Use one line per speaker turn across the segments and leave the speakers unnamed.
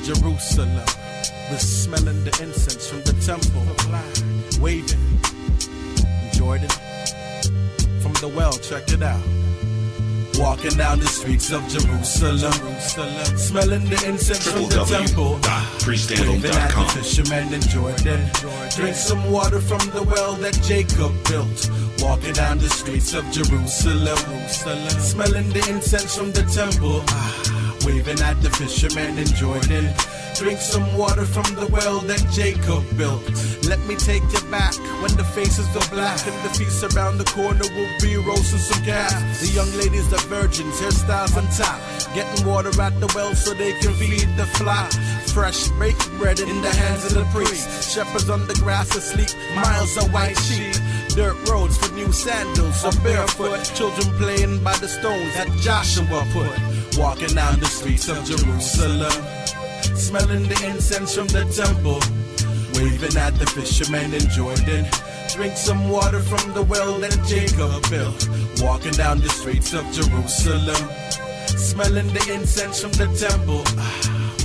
Jerusalem. We're smelling the incense from the temple, waving in Jordan. From the well, check it out. Walking down the streets of Jerusalem, smelling the incense from the temple. Waving at the fishermen in Jordan. Drink some water from the well that Jacob built. Walking down the streets of Jerusalem, smelling the incense from the temple. Waving at the fishermen in Jordan. Drink some water from the well that Jacob built. Let me take you back when the faces are black and the feast around the corner will be roasting some calf. The young ladies, the virgins, hairstyles on top, getting water at the well so they can feed the flock. Fresh baked bread in the hands of the priest. Shepherds on the grass asleep, miles of white sheep. Dirt roads for new sandals or barefoot. Children playing by the stones that Joshua put. Walking down the streets of Jerusalem, smelling the incense from the temple. Waving at the fishermen in Jordan. Drink some water from the well that Jacob built. Walking down the streets of Jerusalem, smelling the incense from the temple.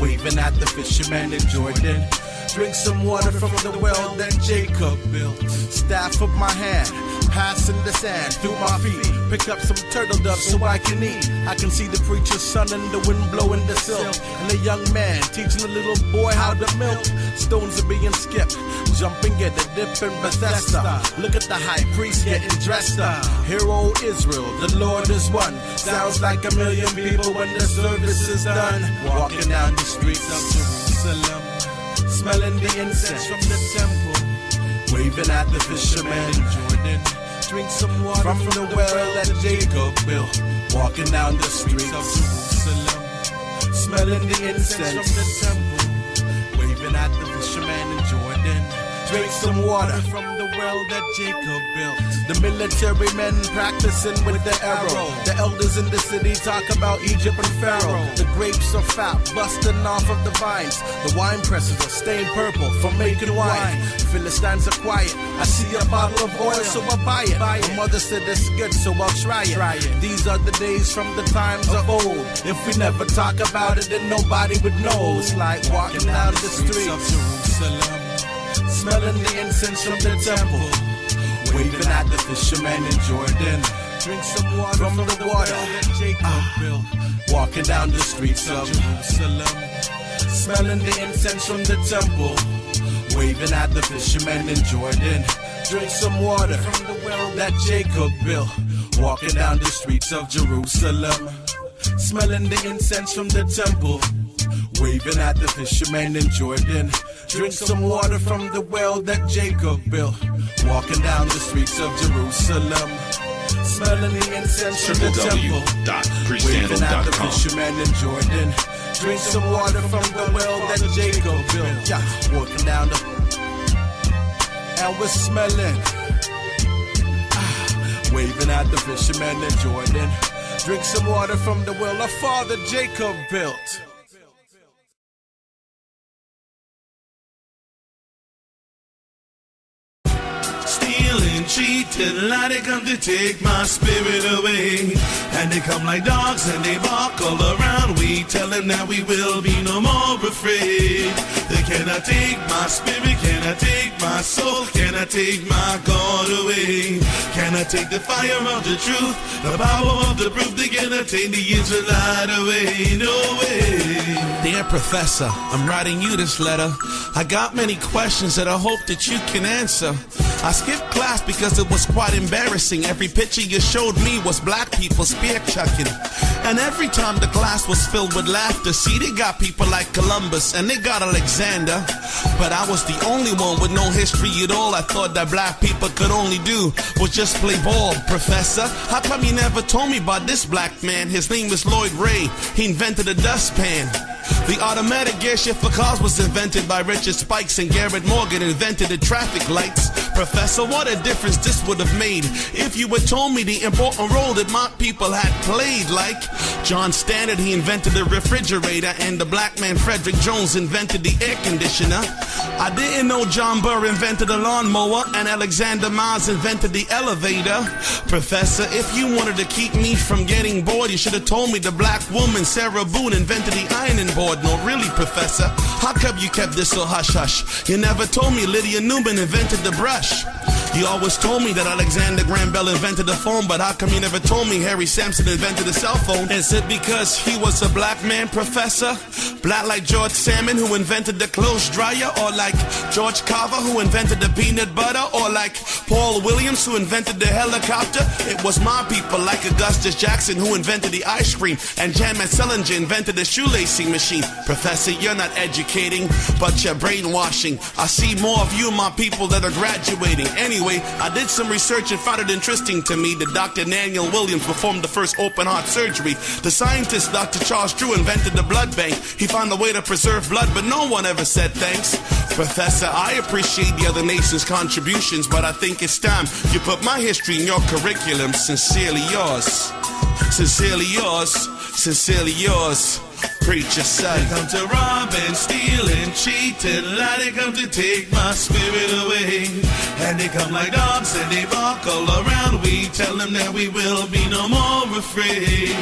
Waving at the fishermen in Jordan. Drink some water from the well that Jacob built. Staff of my hand, passing the sand through my feet. Pick up some turtle doves so I can eat. I can see the preacher's son and the wind blowing the silk. And a young man teaching a little boy how to milk. Stones are being skipped, jumping at the dip in Bethesda. Look at the high priest getting dressed up. Hear, O Israel, the Lord is one. Sounds like a million people when the service is done. Walking down the streets of Jerusalem, smelling the incense from the temple. Waving at the fishermen in Jordan. Drink some water from the well that Jacob built. Walking down the streets of Jerusalem, smelling the incense from the temple. Waving at the fishermen in Jordan. Drink some water from the well that Jacob built. The military men practicing with the arrow. The elders in the city talk about Egypt and Pharaoh. The grapes are fat, busting off of the vines. The wine presses are stained purple from making wine. Philistines are quiet. I see a bottle of oil, so I buy it. My mother said it's good, so I'll try it. These are the days from the times of old. If we never talk about it, then nobody would know. It's like walking down the streets of Jerusalem, smelling the incense from the temple. Waving at the fishermen in Jordan. Drink some water from the water that Jacob built. Walking down the streets of Jerusalem, smelling the incense from the temple. Waving at the fishermen in Jordan. Drink some water from the well that Jacob built. Walking down the streets of Jerusalem, smelling the incense from the temple. Waving at the fishermen in Jordan. Drink some water from the well that Jacob built. Walking down the streets of Jerusalem, smelling the incense from the temple. Waving at the fishermen in Jordan. Drink some water from the well that Jacob built. Yeah, walking down the... And we're smelling. Waving at the fishermen in Jordan. Drink some water from the well our father Jacob built.
Cheating like they come to take my spirit away. And they come like dogs and they bark all around. We tell them that we will be no more afraid. They cannot take my spirit, cannot take my soul, cannot take my God away. Cannot take the fire of the truth, the power of the proof. They cannot take the Israelite away, no way.
Dear Professor, I'm writing you this letter. I got many questions that I hope that you can answer. I skipped class because it was quite embarrassing. Every picture you showed me was black people spear chucking. And every time the class was filled with laughter. See, they got people like Columbus and they got Alexander. But I was the only one with no history at all. I thought that black people could only do was just play ball. Professor, how come you never told me about this black man? His name was Lloyd Ray. He invented a dustpan. The automatic gear shift for cars was invented by Richard Spikes, and Garrett Morgan invented the traffic lights. Professor, what a difference this would have made if you had told me the important role that my people had played. Like John Stannard, he invented the refrigerator, and the black man Frederick Jones invented the air conditioner. I didn't know John Burr invented a lawnmower and Alexander Miles invented the elevator. Professor, if you wanted to keep me from getting bored, you should have told me the black woman Sarah Boone invented the ironing board. No, really, Professor, how come you kept this so hush-hush? You never told me Lydia Newman invented the brush. You always told me that Alexander Graham Bell invented the phone, but how come you never told me Harry Sampson invented the cell phone? Is it because he was a black man, Professor? Black like George Salmon, who invented the clothes dryer? Or like George Carver, who invented the peanut butter? Or like Paul Williams, who invented the helicopter? It was my people like Augustus Jackson, who invented the ice cream, and Jan Selinger invented the shoelacing machine. Professor, you're not educating, but you're brainwashing. I see more of you and my people that are graduating. Anyway, I did some research and found it interesting to me that Dr. Daniel Williams performed the first open heart surgery. The scientist Dr. Charles Drew invented the blood bank. He found a way to preserve blood, but no one ever said thanks. Professor, I appreciate the other nation's contributions, but I think it's time you put my history in your curriculum. Sincerely yours. Sincerely yours. Sincerely yours. Preacher son.
They come to rob and steal and cheat and lie. They come to take my spirit away. And they come like dogs and they bark all around. We tell them that we will be no more afraid.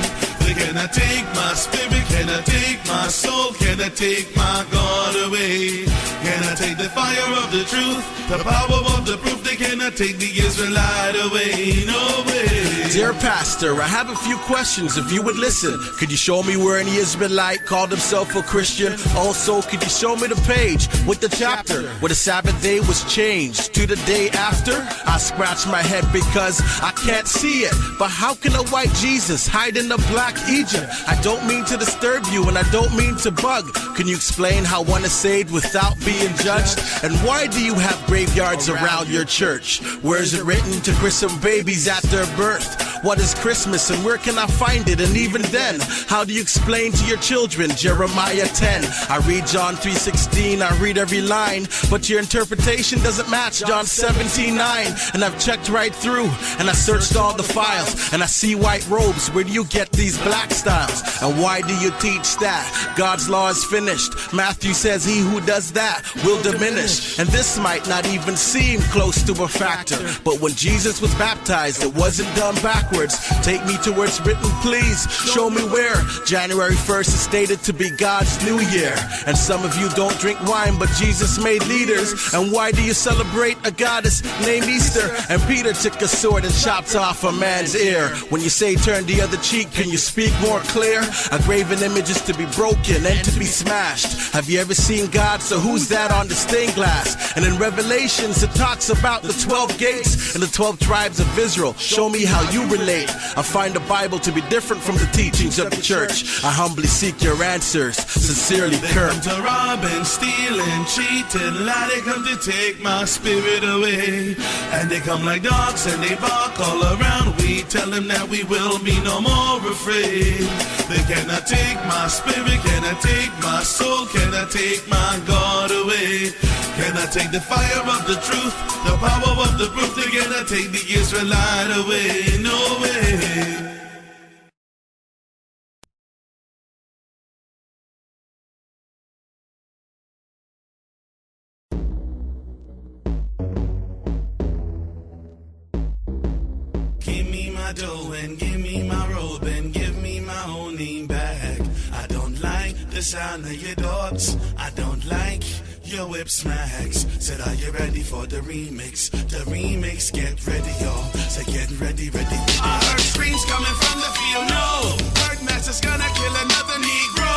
They cannot take my spirit, cannot take my soul, cannot take my God away. Cannot take the fire of the truth, the power of the proof. They cannot take the Israelite away, no way.
Dear Pastor, I have a few questions if you would listen. Could you show me where any Israelite called himself a Christian? Also, could you show me the page with the chapter where the Sabbath day was changed to the day after? I scratch my head because I can't see it. But how can a white Jesus hide in the black Egypt? I don't mean to disturb you and I don't mean to bug. Can you explain how one is saved without being judged? And why do you have graveyards around your church? Where is it written to christen babies at their birth? What is Christmas and where can I find it? And even then, how do you explain to your children Jeremiah 10? I read John 3:16, I read every line, but your interpretation doesn't match John 17:9. And I've checked right through and I searched all the files and I see white robes. Where do you get these black styles? And why do you teach that God's law is finished? Matthew says he who does that will diminish. And this might not even seem close to a factor, but when Jesus was baptized, it wasn't done backwards. Take me to where it's written, please. Show me where. January 1st is stated to be God's new year. And some of you don't drink wine, but Jesus made leaders. And why do you celebrate a goddess named Easter? And Peter took a sword and chopped off a man's ear. When you say turn the other cheek, can you speak more clear? A graven image is to be broken and to be smashed. Have you ever seen God? So who's that on the stained glass? And in Revelations it talks about the 12 gates and the 12 tribes of Israel. Show me how you relate. I find the Bible to be different from the teachings of the church. I humbly seek your answers. Sincerely, Kirk.
They come to rob and steal and cheat and lie. They come to take my spirit away. And they come like dogs and they bark all around. We tell them that we will be no more afraid. They cannot take my spirit, cannot take my soul, cannot take my God away. Cannot take the fire of the truth, the power of the proof. They cannot take the Israelite away, no way. Give me my dough and give me my robe and give me my own name back. I don't like the sound of your dogs. I don't like your whip smacks. Said, are you ready for the remix? The remix, get ready, y'all. Say, get ready, ready. I heard screams coming from the field, no. Birdmaster's gonna kill another Negro.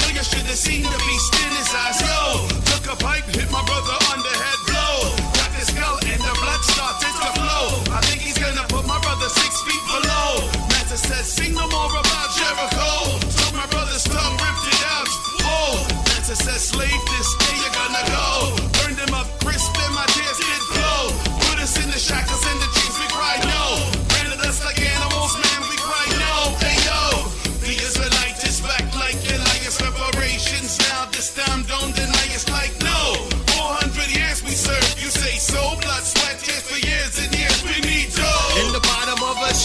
No, you should have seen the beast in his eyes, yo. Took a pipe, hit my brother on the head, blow. Got his skull and the blood started to flow. I think he's gonna put my brother 6 feet below. Master said, sing no more about Jericho. So my brother's tongue ripped it out. Oh, Master said, slave this day you're gonna go. Burned him up crisp and my tears did flow. Put us in the shackles and the chains we cried no. Branded us like animals.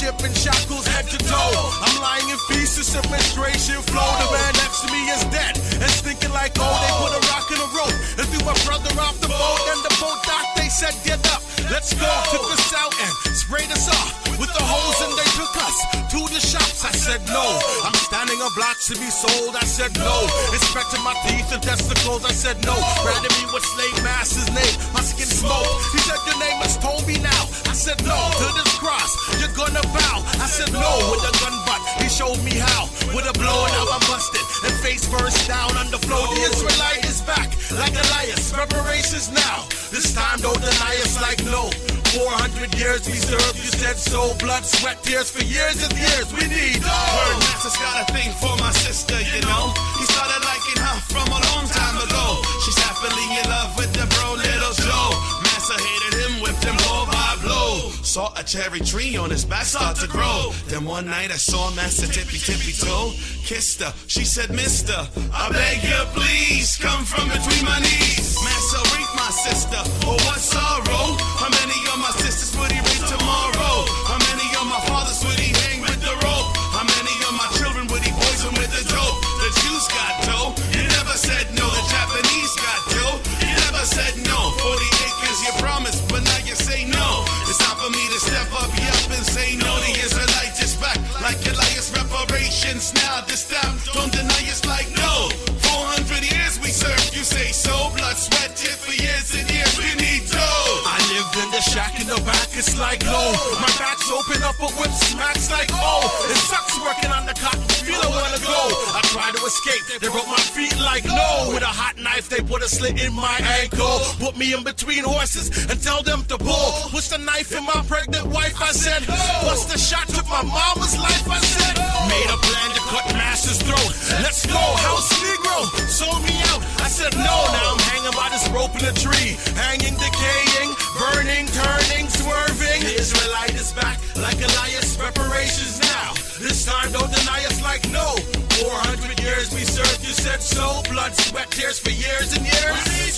ship in shackles head to toe. I'm lying in pieces of menstruation flow. The man next to me is dead and stinking like oh. They put a rock in a rope and threw my brother off the boat. And the boat docked, they said get up, let's go. Took us out and sprayed us off with the hose and they took us to the shops. I said no, I'm standing on blocks to be sold. I said no, inspecting my teeth and testicles. I said no, branded me with slave master's name. My skin smoked. He said your name is Toby now. I said no, to this cross you're gonna bow. I said no, with a gun butt he showed me how. With a blow now I'm busted and face first down on the floor. The Israelite is back like Elias. Preparations now. This time don't deny us like no. 400 years we served, you said so. Blood, sweat, tears for years and years. We need
Word Master's got a thing for my sister, you know. He started liking her from a long time ago. She's happily in love with the bro, little Joe. Master hated him, whipped him blow by blow. Saw a cherry tree on his back start to grow. Then one night I saw Master tippy toe. Kissed her, she said, Mister, I beg you please, come from between my knees. Master rape my sister, oh what sorrow. How many of my sisters would he rape tomorrow? How many of my fathers would he hang with the rope? How many of my children would he poison with the dope? The Jews got dough, you never said no. The Japanese got dough, you never said no. 40 acres you promised, but now you say no. It's time for me to step up, and say no. The Israelites is back like Elias. Reparations now this time, don't deny it's like no. 400 years we served, you say so. Blood, sweat, tears for years and years. We need dough.
I lived in the shack in the back, it's like no. My back's open up, a whip smacks like oh. It sucks working on the cotton field, I wanna go. I tried to escape, they broke my feet like no. With a hot knife, they put a slit in my ankle. Put me in between horses and tell them to pull. Push the knife in my pregnant wife, I said. Bust the shot, took my mama's life, I said. Made a plan to cut Master's throat. Let's go, house Negro, sold me out. I said no, now I'm hanging by this rope in a tree. Hanging, decaying, burning, turning, swerving. The Israelite is back like Elias. Reparations now. This time don't deny us like no. 400 years we served, you said so. Blood, sweat, tears for years and years. We need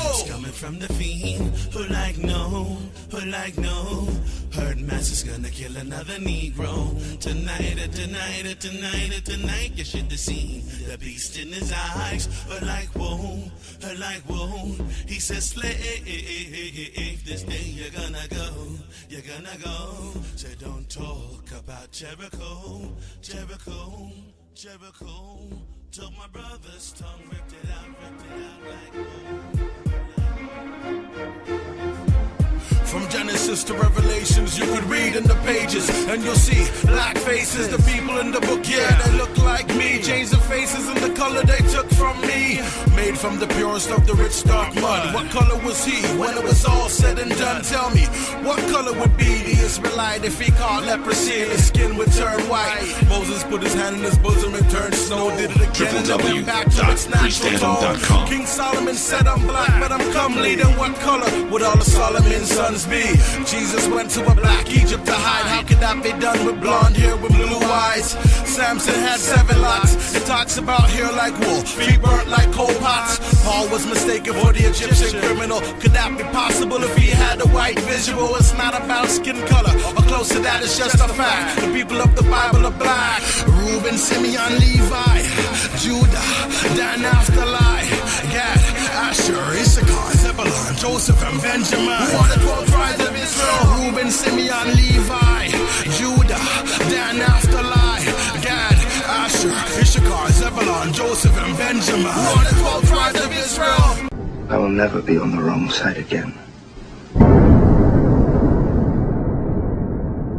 It's coming from the fiend who like no, who like no. Heard Master's gonna kill another Negro. Tonight, tonight, you should have seen the beast in his eyes. But like whoa, he says slave, this day you're gonna go. So don't talk about Jericho. Took my brother's tongue, ripped it out like whoa.
From Genesis to Revelations, you could read in the pages, and you'll see black faces, the people in the book, yeah, they look like me. Change the faces and the color they took from me. Made from the purest of the rich dark mud. What color was he when it was all said and done? Tell me, what color would be the Israelite if he caught leprosy and his skin would turn white? Moses put his hand in his bosom and turned snow. Did it again and then went back to its natural tone. King Solomon said I'm black, but I'm comely. Then what color would all of Solomon's sons be? Jesus went to a black Egypt to hide. How could that be done with blonde hair with blue eyes? Samson had 7 locks. It talks about hair like wool, feet burnt like coal pots. Paul was mistaken for the Egyptian criminal. Could that be possible if he had a white visual? It's not about skin color, or close to that, it's just a fact. The people of the Bible are black. Reuben, Simeon, Levi, Judah, Dan, Naphtali, Gad, Asher, Issachar, Zebulun, Joseph, and Benjamin. Who are the 12 tribes of Israel? Reuben, Simeon, Levi, Judah, Dan, Naphtali, Gad, Asher, Issachar, Zebulun, Joseph, and Benjamin. Who are the 12 tribes of Israel?
I will never be on the wrong side again.